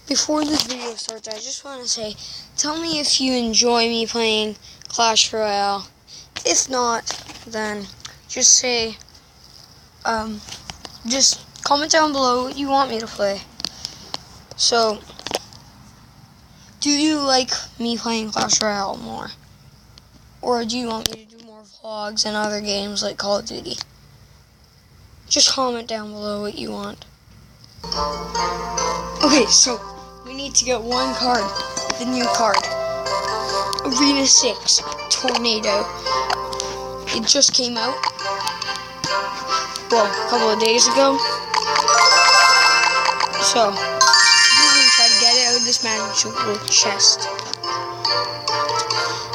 Before this video starts, I just want to say, tell me if you enjoy me playing Clash Royale. If not, then just say, just comment down below what you want me to play. So, do you like me playing Clash Royale more? Or do you want me to do more vlogs and other games like Call of Duty? Just comment down below what you want. Okay, so we need to get one card, the new card. Arena 6, Tornado. It just came out, well, a couple of days ago. So, we're going to try to get it out of this magical chest.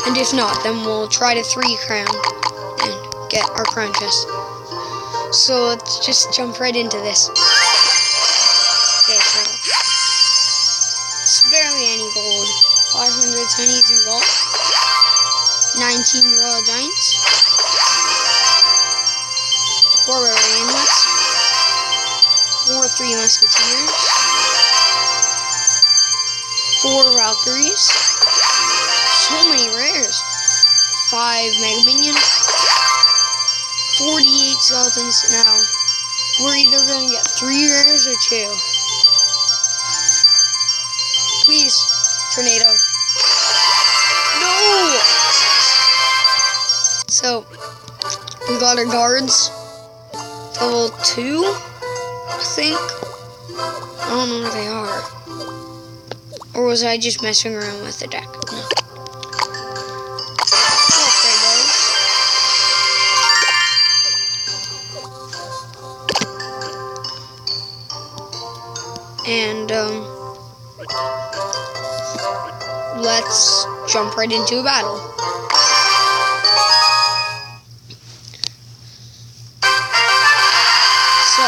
And if not, then we'll try to 3-crown and get our crown chest. So let's just jump right into this. Okay, so it's barely any gold. 572 gold. 19 Royal Giants. 4 Rare Amulets. 4 3 Musketeers. 4 Valkyries. So many rares. 5 Mega Minions. 48 Skeletons. Now, we're either going to get 3 rares or 2. Please, Tornado. No! So, we got our guards. Level 2, I think. I don't know where they are. Or was I just messing around with the deck? No. And, let's jump right into a battle. So,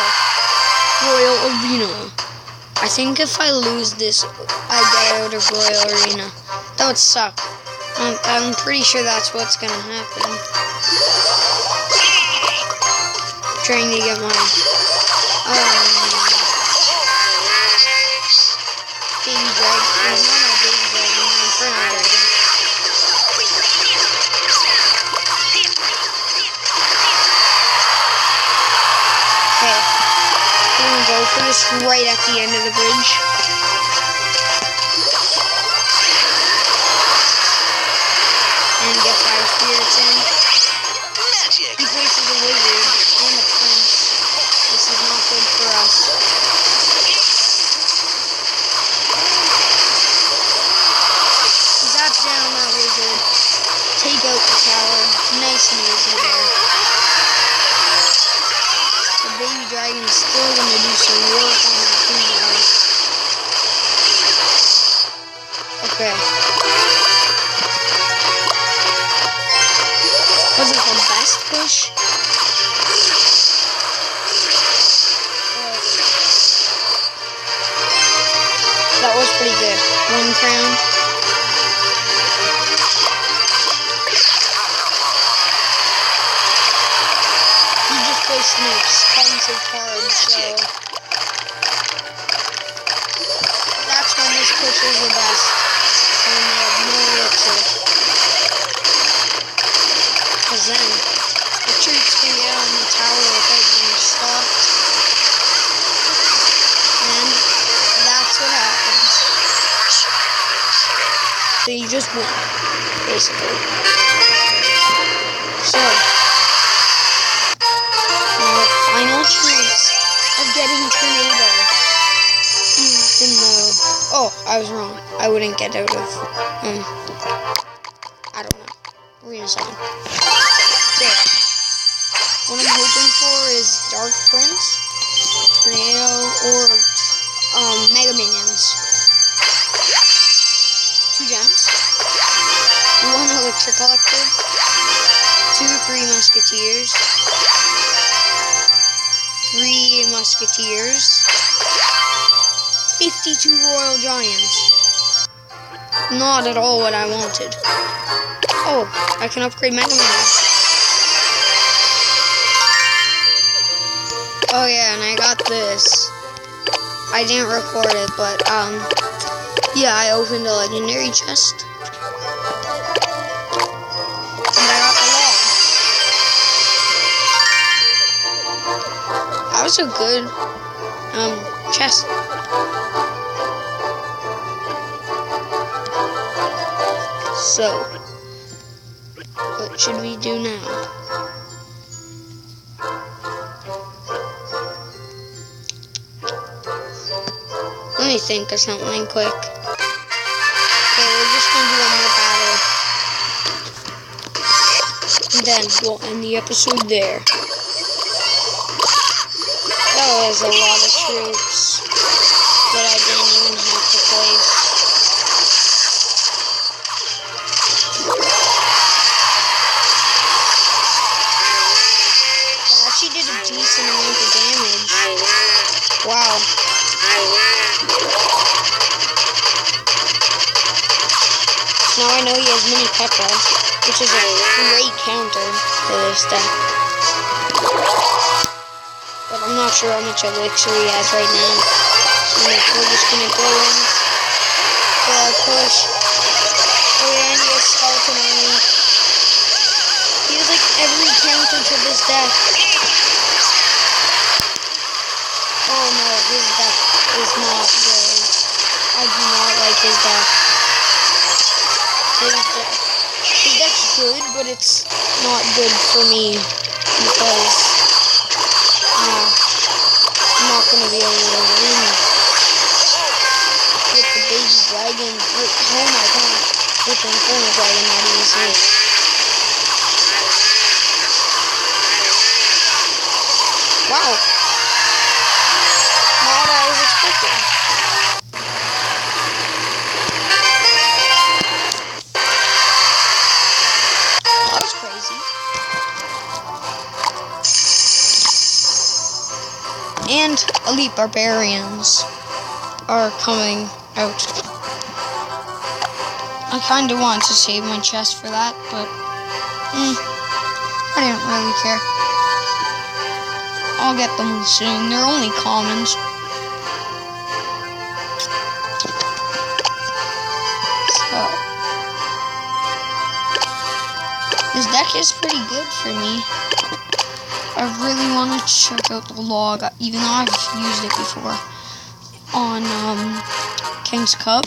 Royal Arena. I think if I lose this, I get out of Royal Arena. That would suck. I'm pretty sure that's what's gonna happen. Trying to get mine. Baby dragon. No, not baby dragon. Inferno dragon. Okay. I'm gonna go for this right at the end of the bridge. And get 5 spirits in. He places a wizard and a prince. This is not good for us. Down that wizard, take out the tower, nice and easy there. The baby dragon is still going to do some work on that thing now. Okay. Was it the best push? That was pretty good. 1 crown. An expensive card, so that's when this push is the best, when they have no elixir. Because then the troops can get on the tower without being stopped, and that's what happens. So you just win, basically. So final chance of getting Tornado. Even though, oh, I was wrong. I wouldn't get out of, I don't know. Arena 7. So, what I'm hoping for is Dark Prince, Tornado, or, Mega Minions. 2 gems. 1 Elixir Collector. 2 3 Musketeers. 3 Musketeers, 52 Royal Giants. Not at all what I wanted. Oh, I can upgrade Mega Man. Oh yeah, and I got this. I didn't record it, but yeah, I opened a legendary chest. And I got the log. That was a good chest. So, what should we do now? Let me think of something quick. Okay, we're just gonna do one more battle. And then we'll end the episode there. That was a lot of troops that I didn't even have to place. That actually did a decent amount of damage. Wow. Now I know he has Mini Peppa, which is a great counter for this deck. But I'm not sure how much elixir he has right now. So we're just gonna go in for our push. Oh yeah, and he has Skeleton Army. He has like every counter to this deck. Oh no, his deck is not good. I do not like his deck. His deck's good, but it's not good for me because I'm not going to be able to win with the baby dragon. Oh my god, with the Inferno Dragon that easy. Wow. Not what I was expecting. And Elite Barbarians are coming out. I kind of wanted to save my chest for that, but I didn't really care. I'll get them soon. They're only commons. So, this deck is pretty good for me. I really want to check out the log, even though I've used it before on King's Cup.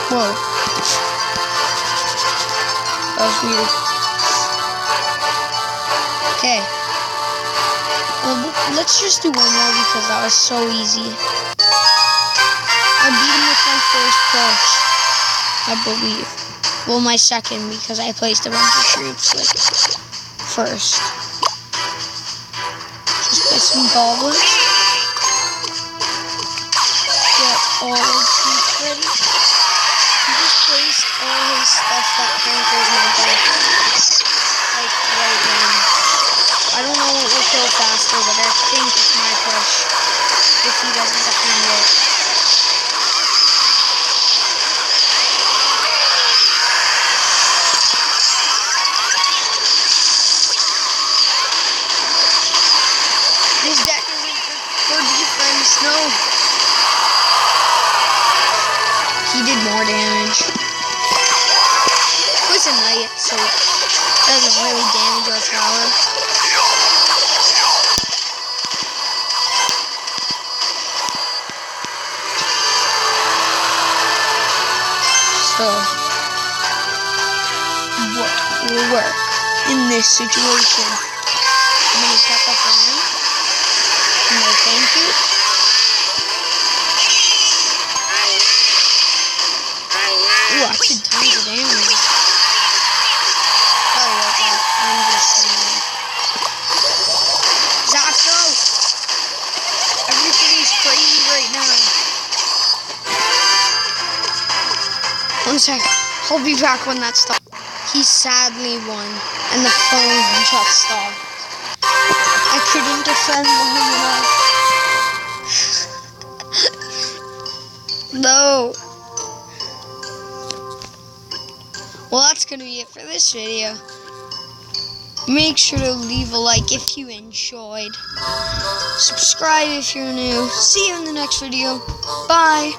Whoa. That was weird. Okay. Well, let's just do one more because that was so easy. I beat him with my first push, I believe. Well, my second, because I placed a bunch of troops, like, first. Just play some goblins. Get all the troops ready. He just placed all his stuff that counters my deck. Like, right now. I don't know what will kill faster, but I think it's my push. If he doesn't defend it. His deck isn't for defense, no. He did more damage. It was a knight, so it doesn't really damage our tower. So, what will work in this situation? I'm going to tap up on him. No, thank you. Ooh, I did tons of damage. Sorry about that. I'm just Zapdo! Everything's crazy right now. One sec. I'll be back when that stops. He sadly won, and the phone just stopped. I couldn't defend long enough. No. Well, that's gonna be it for this video. Make sure to leave a like if you enjoyed. Subscribe if you're new. See you in the next video. Bye.